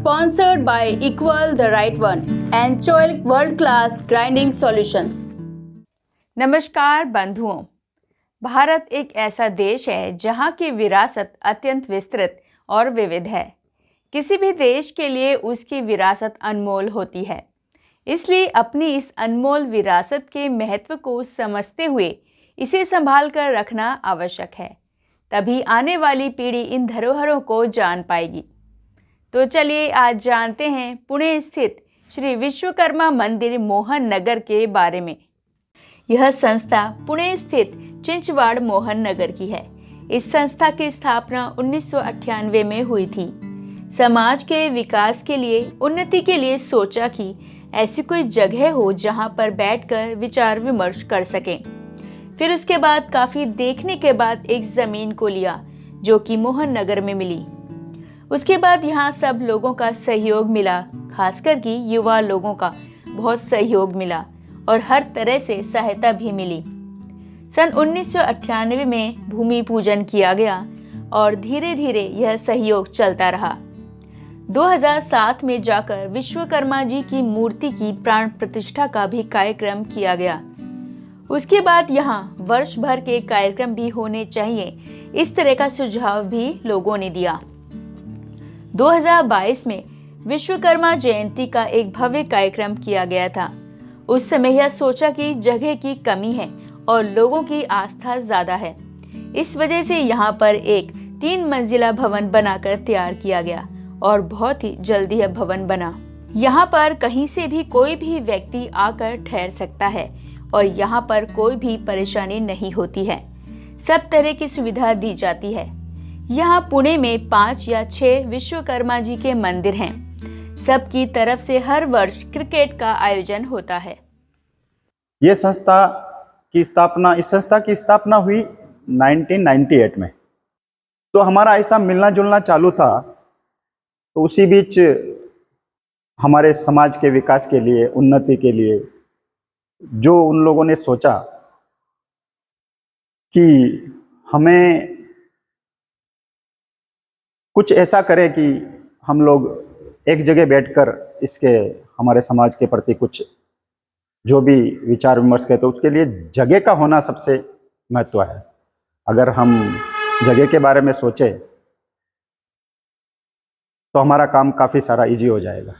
sponsored by Equal the Right One and Choic World Class Grinding Solutions. नमस्कार बंधुओं, भारत एक ऐसा देश है जहां की विरासत अत्यंत विस्तृत और विविध है। किसी भी देश के लिए उसकी विरासत अनमोल होती है, इसलिए अपनी इस अनमोल विरासत के महत्व को समझते हुए इसे संभाल कर रखना आवश्यक है। तभी आने वाली पीढ़ी इन धरोहरों को जान पाएगी। तो चलिए आज जानते हैं पुणे स्थित श्री विश्वकर्मा मंदिर मोहन नगर के बारे में। यह संस्था पुणे स्थित चिंचवाड़ मोहन नगर की है। इस संस्था की स्थापना 1998 में हुई थी। समाज के विकास के लिए, उन्नति के लिए सोचा कि ऐसी कोई जगह हो जहां पर बैठकर विचार विमर्श कर सकें। फिर उसके बाद काफ़ी देखने के बाद एक ज़मीन को लिया जो कि मोहन नगर में मिली। उसके बाद यहाँ सब लोगों का सहयोग मिला, खासकर कि युवा लोगों का बहुत सहयोग मिला और हर तरह से सहायता भी मिली। सन 1998 में भूमि पूजन किया गया और धीरे धीरे यह सहयोग चलता रहा। 2007 में जाकर विश्वकर्मा जी की मूर्ति की प्राण प्रतिष्ठा का भी कार्यक्रम किया गया। उसके बाद यहाँ वर्ष भर के कार्यक्रम भी होने चाहिए, इस तरह का सुझाव भी लोगों ने दिया। 2022 में विश्वकर्मा जयंती का एक भव्य कार्यक्रम किया गया था। उस समय यह सोचा कि जगह की कमी है और लोगों की आस्था ज़्यादा है, इस वजह से यहाँ पर एक 3 मंजिला भवन बनाकर तैयार किया गया और बहुत ही जल्दी यह भवन बना। यहाँ पर कहीं से भी कोई भी व्यक्ति आकर ठहर सकता है और यहाँ पर कोई भी परेशानी नहीं होती है। सब तरह की सुविधा दी जाती है। यहाँ पुणे में 5 या 6 विश्वकर्मा जी के मंदिर हैं। सबकी तरफ से हर वर्ष क्रिकेट का आयोजन होता है। इस संस्था की स्थापना हुई 1998 में। तो हमारा ऐसा मिलना जुलना चालू था। तो उसी बीच हमारे समाज के विकास के लिए, उन्नति के लिए जो उन लोगों ने सोचा कि हमें कुछ ऐसा करें कि हम लोग एक जगह बैठकर इसके हमारे समाज के प्रति कुछ जो भी विचार विमर्श करें, तो उसके लिए जगह का होना सबसे महत्व है। अगर हम जगह के बारे में सोचें तो हमारा काम काफ़ी सारा इजी हो जाएगा।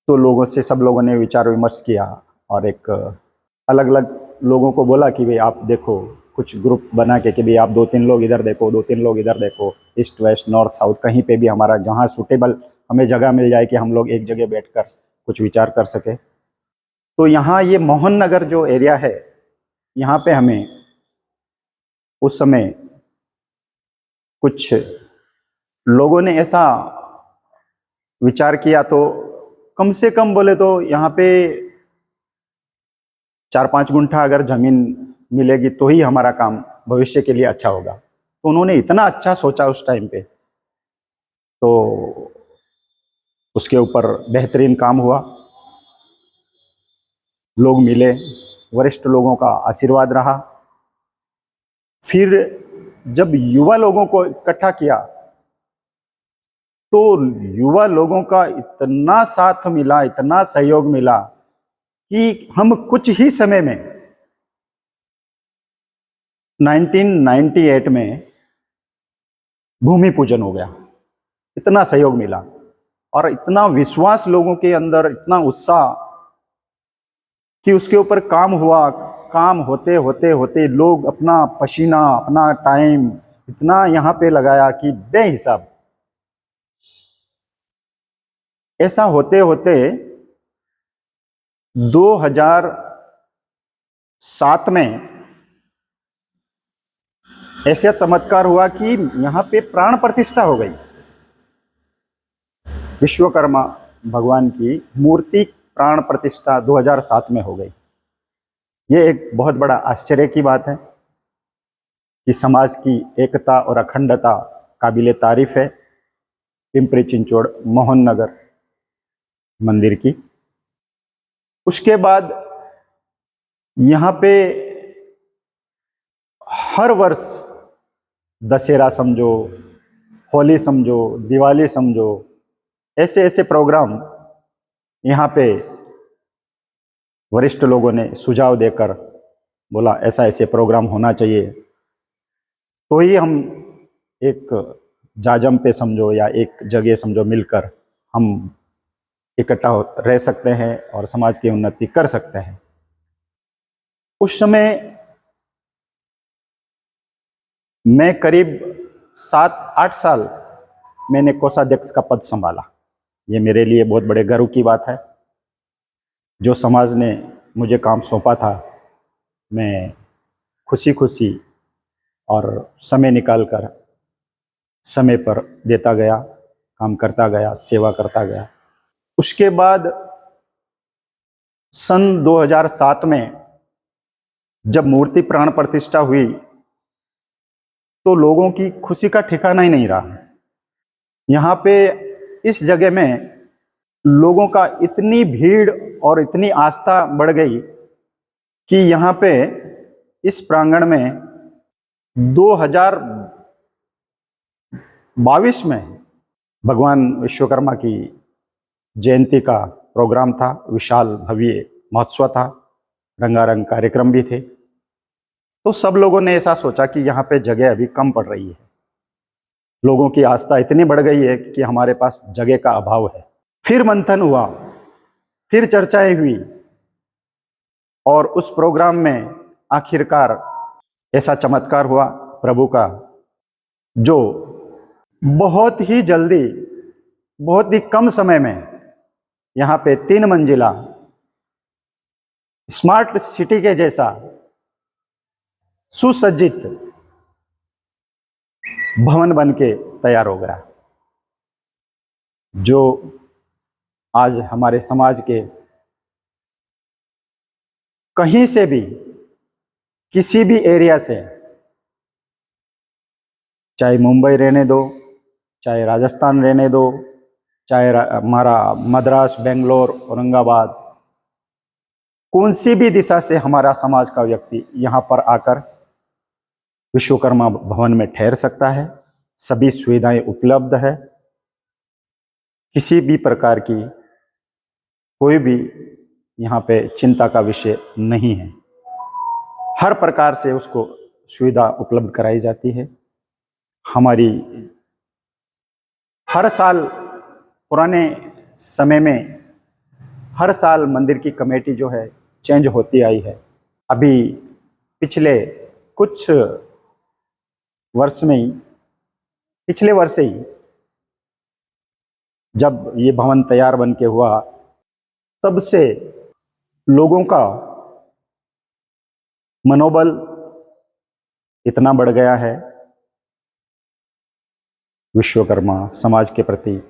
तो सब लोगों ने विचार विमर्श किया और एक अलग अलग लोगों को बोला कि भाई आप देखो, कुछ ग्रुप बना के कि भाई आप 2-3 लोग इधर देखो, 2-3 लोग इधर देखो, ईस्ट वेस्ट नॉर्थ साउथ कहीं पे भी हमारा जहाँ सूटेबल हमें जगह मिल जाए कि हम लोग एक जगह बैठकर कुछ विचार कर सके। तो यहाँ ये मोहन नगर जो एरिया है, यहाँ पे हमें उस समय कुछ लोगों ने ऐसा विचार किया, तो कम से कम बोले तो यहाँ पे 4-5 गुंठा अगर जमीन मिलेगी तो ही हमारा काम भविष्य के लिए अच्छा होगा। तो उन्होंने इतना अच्छा सोचा उस टाइम पे, तो उसके ऊपर बेहतरीन काम हुआ। लोग मिले, वरिष्ठ लोगों का आशीर्वाद रहा। फिर जब युवा लोगों को इकट्ठा किया तो युवा लोगों का इतना साथ मिला, इतना सहयोग मिला कि हम कुछ ही समय में 1998 में भूमि पूजन हो गया। इतना सहयोग मिला और इतना विश्वास लोगों के अंदर, इतना उत्साह कि उसके ऊपर काम हुआ। काम होते होते होते लोग अपना पसीना, अपना टाइम इतना यहाँ पे लगाया कि बेहिसाब। ऐसा होते होते 2007 में ऐसा चमत्कार हुआ कि यहाँ पे प्राण प्रतिष्ठा हो गई। विश्वकर्मा भगवान की मूर्ति प्राण प्रतिष्ठा 2007 में हो गई। ये एक बहुत बड़ा आश्चर्य की बात है कि समाज की एकता और अखंडता काबिले तारीफ है पिंपरी चिंचवड़ मोहन नगर मंदिर की। उसके बाद यहाँ पे हर वर्ष दशहरा समझो, होली समझो, दिवाली समझो, ऐसे ऐसे प्रोग्राम यहाँ पे वरिष्ठ लोगों ने सुझाव देकर बोला ऐसा ऐसे प्रोग्राम होना चाहिए, तो ही हम एक जाजम पे समझो या एक जगह समझो मिलकर हम इकट्ठा रह सकते हैं और समाज की उन्नति कर सकते हैं। उस समय मैं करीब 7-8 साल मैंने कोषाध्यक्ष का पद संभाला। ये मेरे लिए बहुत बड़े गर्व की बात है। जो समाज ने मुझे काम सौंपा था, मैं खुशी खुशी और समय निकालकर समय पर देता गया, काम करता गया, सेवा करता गया। उसके बाद सन 2007 में जब मूर्ति प्राण प्रतिष्ठा हुई तो लोगों की खुशी का ठिकाना ही नहीं रहा। यहाँ पे इस जगह में लोगों का इतनी भीड़ और इतनी आस्था बढ़ गई कि यहाँ पे इस प्रांगण में 2022 में भगवान विश्वकर्मा की जयंती का प्रोग्राम था। विशाल भव्य महोत्सव था, रंगारंग कार्यक्रम भी थे। तो सब लोगों ने ऐसा सोचा कि यहाँ पे जगह अभी कम पड़ रही है, लोगों की आस्था इतनी बढ़ गई है कि हमारे पास जगह का अभाव है। फिर मंथन हुआ, फिर चर्चाएं हुई और उस प्रोग्राम में आखिरकार ऐसा चमत्कार हुआ प्रभु का, जो बहुत ही जल्दी, बहुत ही कम समय में यहाँ पे 3 मंजिला स्मार्ट सिटी के जैसा सुसज्जित भवन बन के तैयार हो गया, जो आज हमारे समाज के कहीं से भी, किसी भी एरिया से, चाहे मुंबई रहने दो, चाहे राजस्थान रहने दो, चाहे हमारा मद्रास, बेंगलोर, औरंगाबाद, कौन सी भी दिशा से हमारा समाज का व्यक्ति यहाँ पर आकर विश्वकर्मा भवन में ठहर सकता है। सभी सुविधाएं उपलब्ध है, किसी भी प्रकार की कोई भी यहाँ पे चिंता का विषय नहीं है। हर प्रकार से उसको सुविधा उपलब्ध कराई जाती है। हमारी हर साल, पुराने समय में हर साल मंदिर की कमेटी जो है चेंज होती आई है। अभी पिछले कुछ वर्ष में ही, पिछले वर्ष ही जब ये भवन तैयार बन के हुआ, तब से लोगों का मनोबल इतना बढ़ गया है, विश्वकर्मा समाज के प्रति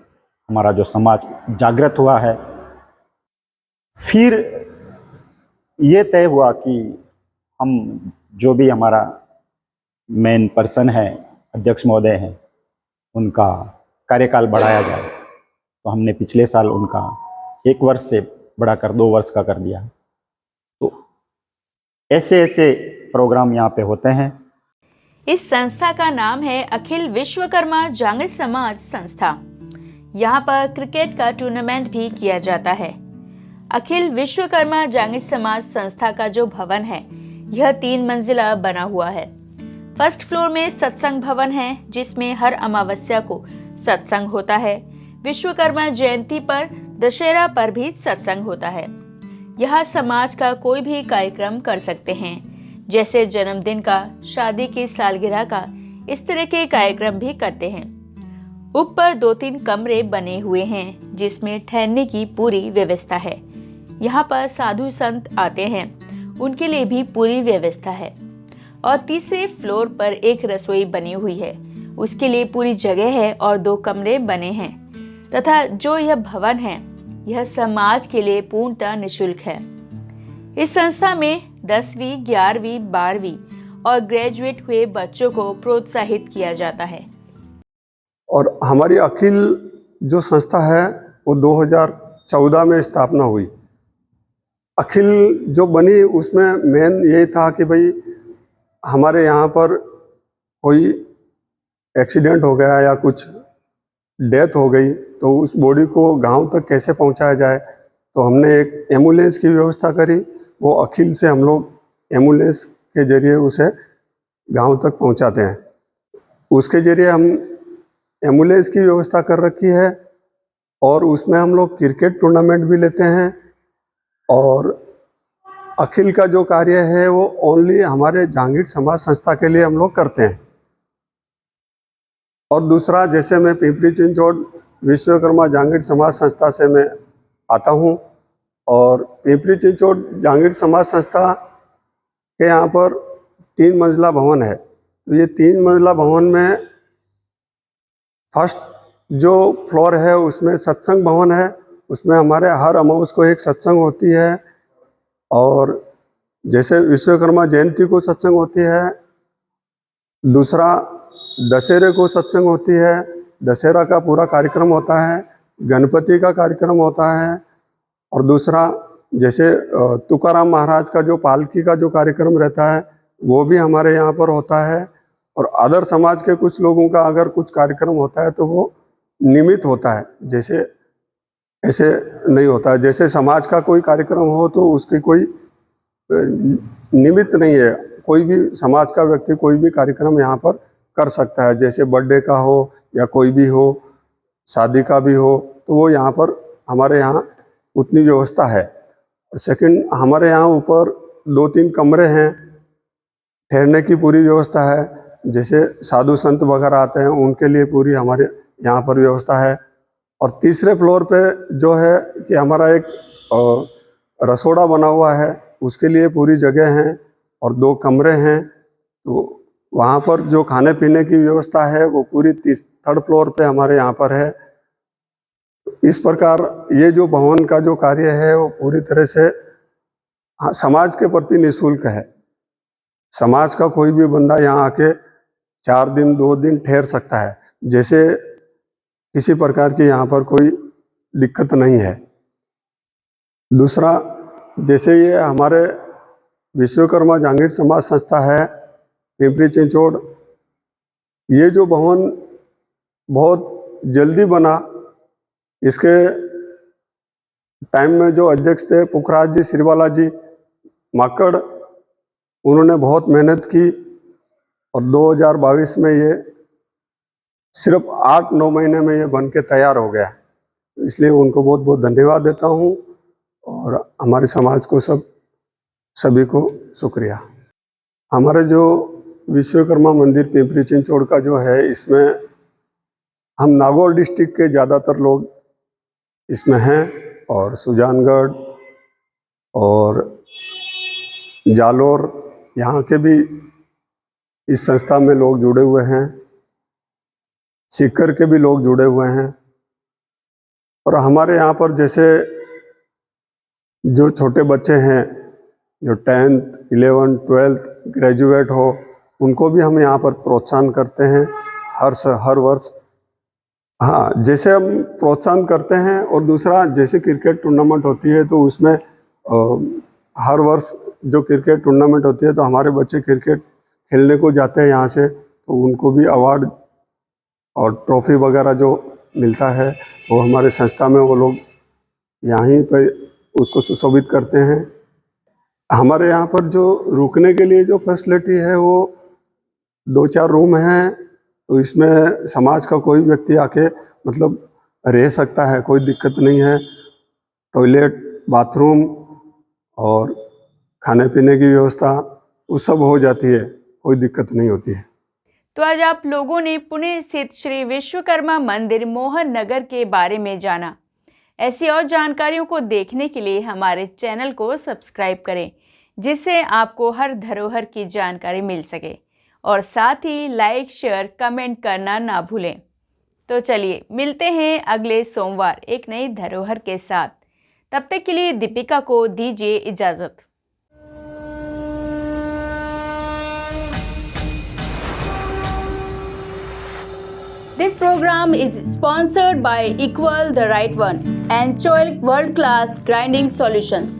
हमारा जो समाज जागृत हुआ है। फिर ये तय हुआ कि हम जो भी हमारा मेन पर्सन है, अध्यक्ष महोदय हैं, उनका कार्यकाल बढ़ाया जाए। तो हमने पिछले साल उनका 1 वर्ष से बढ़ाकर 2 वर्ष का कर दिया। तो ऐसे ऐसे प्रोग्राम यहाँ पे होते हैं। इस संस्था का नाम है अखिल विश्वकर्मा जागृत समाज संस्था। यहाँ पर क्रिकेट का टूर्नामेंट भी किया जाता है। अखिल विश्वकर्मा जागृत समाज संस्था का जो भवन है, यह 3 मंजिला बना हुआ है। फर्स्ट फ्लोर में सत्संग भवन है, जिसमें हर अमावस्या को सत्संग होता है। विश्वकर्मा जयंती पर, दशहरा पर भी सत्संग होता है। यहाँ समाज का कोई भी कार्यक्रम कर सकते हैं, जैसे जन्मदिन का, शादी की सालगिरह का, इस तरह के कार्यक्रम भी करते हैं। ऊपर 2-3 कमरे बने हुए हैं, जिसमें ठहरने की पूरी व्यवस्था है। यहाँ पर साधु संत आते हैं, उनके लिए भी पूरी व्यवस्था है। और तीसरे फ्लोर पर एक रसोई बनी हुई है, उसके लिए पूरी जगह है और 2 कमरे बने हैं। तथा जो यह भवन है, यह समाज के लिए पूर्णतः निःशुल्क है। इस संस्था में 10वीं, 11वीं, 12वीं और ग्रेजुएट हुए बच्चों को प्रोत्साहित किया जाता है। और हमारी अखिल जो संस्था है वो 2014 में स्थापना हुई। अखिल जो बनी उसमें मेन यही था कि भाई हमारे यहाँ पर कोई एक्सीडेंट हो गया या कुछ डेथ हो गई तो उस बॉडी को गांव तक कैसे पहुंचाया जाए, तो हमने एक एम्बुलेंस की व्यवस्था करी। वो अखिल से हम लोग एम्बुलेंस के जरिए उसे गांव तक पहुंचाते हैं। उसके जरिए हम एम्बुलेंस की व्यवस्था कर रखी है और उसमें हम लोग क्रिकेट टूर्नामेंट भी लेते हैं। और अखिल का जो कार्य है वो ओनली हमारे जहांगीर समाज संस्था के लिए हम लोग करते हैं। और दूसरा, जैसे मैं पिंपरी चिंचवड़ विश्वकर्मा जहांगीर समाज संस्था से मैं आता हूँ और पिंपरी चिंचवड़ जहांगीर समाज संस्था के यहाँ पर 3 मंजिला भवन है। तो ये 3 मंजिला भवन में फर्स्ट जो फ्लोर है उसमें सत्संग भवन है। उसमें हमारे हर अमावस को एक सत्संग होती है और जैसे विश्वकर्मा जयंती को सत्संग होती है। दूसरा, दशहरे को सत्संग होती है, दशहरा का पूरा कार्यक्रम होता है। गणपति का कार्यक्रम होता है। और दूसरा, जैसे तुकाराम महाराज का जो पालकी का जो कार्यक्रम रहता है वो भी हमारे यहाँ पर होता है। और अदर समाज के कुछ लोगों का अगर कुछ कार्यक्रम होता है तो वो नियमित होता है, जैसे ऐसे नहीं होता है। जैसे समाज का कोई कार्यक्रम हो तो उसकी कोई निमित्त नहीं है। कोई भी समाज का व्यक्ति कोई भी कार्यक्रम यहाँ पर कर सकता है, जैसे बर्थडे का हो या कोई भी हो, शादी का भी हो, तो वो यहाँ पर हमारे यहाँ उतनी व्यवस्था है। और सेकंड, हमारे यहाँ ऊपर 2-3 कमरे हैं, ठहरने की पूरी व्यवस्था है। जैसे साधु संत वगैरह आते हैं उनके लिए पूरी हमारे यहाँ पर व्यवस्था है। और तीसरे फ्लोर पे जो है कि हमारा एक रसोड़ा बना हुआ है, उसके लिए पूरी जगह है और 2 कमरे हैं। तो वहाँ पर जो खाने पीने की व्यवस्था है वो पूरी 3rd फ्लोर पे हमारे यहाँ पर है। इस प्रकार ये जो भवन का जो कार्य है वो पूरी तरह से समाज के प्रति निःशुल्क है। समाज का कोई भी बंदा यहाँ आके 4 दिन 2 दिन ठहर सकता है, जैसे किसी प्रकार की यहाँ पर कोई दिक्कत नहीं है। दूसरा, जैसे ये हमारे विश्वकर्मा जहांगीर समाज संस्था है पिंपरी चिंचवड़, ये जो भवन बहुत जल्दी बना। इसके टाइम में जो अध्यक्ष थे पुखराज जी सिरवाला जी माकड़, उन्होंने बहुत मेहनत की और 2022 में ये सिर्फ 8-9 महीने में ये बन के तैयार हो गया। इसलिए उनको बहुत बहुत धन्यवाद देता हूँ और हमारे समाज को सभी को शुक्रिया। हमारे जो विश्वकर्मा मंदिर पिंपरी चिंचवड़ का जो है, इसमें हम नागौर डिस्ट्रिक्ट के ज़्यादातर लोग इसमें हैं और सुजानगढ़ और जालोर यहाँ के भी इस संस्था में लोग जुड़े हुए हैं। सीकर के भी लोग जुड़े हुए हैं। और हमारे यहाँ पर जैसे जो छोटे बच्चे हैं जो 10th, 11th, 12th ग्रेजुएट हो, उनको भी हम यहाँ पर प्रोत्साहन करते हैं हर वर्ष। हाँ, जैसे हम प्रोत्साहन करते हैं। और दूसरा, जैसे क्रिकेट टूर्नामेंट होती है तो उसमें हर वर्ष जो क्रिकेट टूर्नामेंट होती है तो हमारे बच्चे क्रिकेट खेलने को जाते हैं यहाँ से, तो उनको भी अवार्ड और ट्रॉफी वगैरह जो मिलता है वो हमारे संस्था में वो लोग यहीं पर उसको सुशोभित करते हैं। हमारे यहाँ पर जो रुकने के लिए जो फैसिलिटी है वो 2-4 रूम हैं, तो इसमें समाज का कोई व्यक्ति आके मतलब रह सकता है, कोई दिक्कत नहीं है। टॉयलेट, बाथरूम और खाने पीने की व्यवस्था वो सब हो जाती है, कोई दिक्कत नहीं होती है। तो आज आप लोगों ने पुणे स्थित श्री विश्वकर्मा मंदिर मोहन नगर के बारे में जाना। ऐसी और जानकारियों को देखने के लिए हमारे चैनल को सब्सक्राइब करें, जिससे आपको हर धरोहर की जानकारी मिल सके। और साथ ही लाइक, शेयर, कमेंट करना ना भूलें। तो चलिए मिलते हैं अगले सोमवार एक नई धरोहर के साथ। तब तक के लिए दीपिका को दीजिए इजाज़त। This program is sponsored by Equal the Right One and Choilik World Class Grinding Solutions.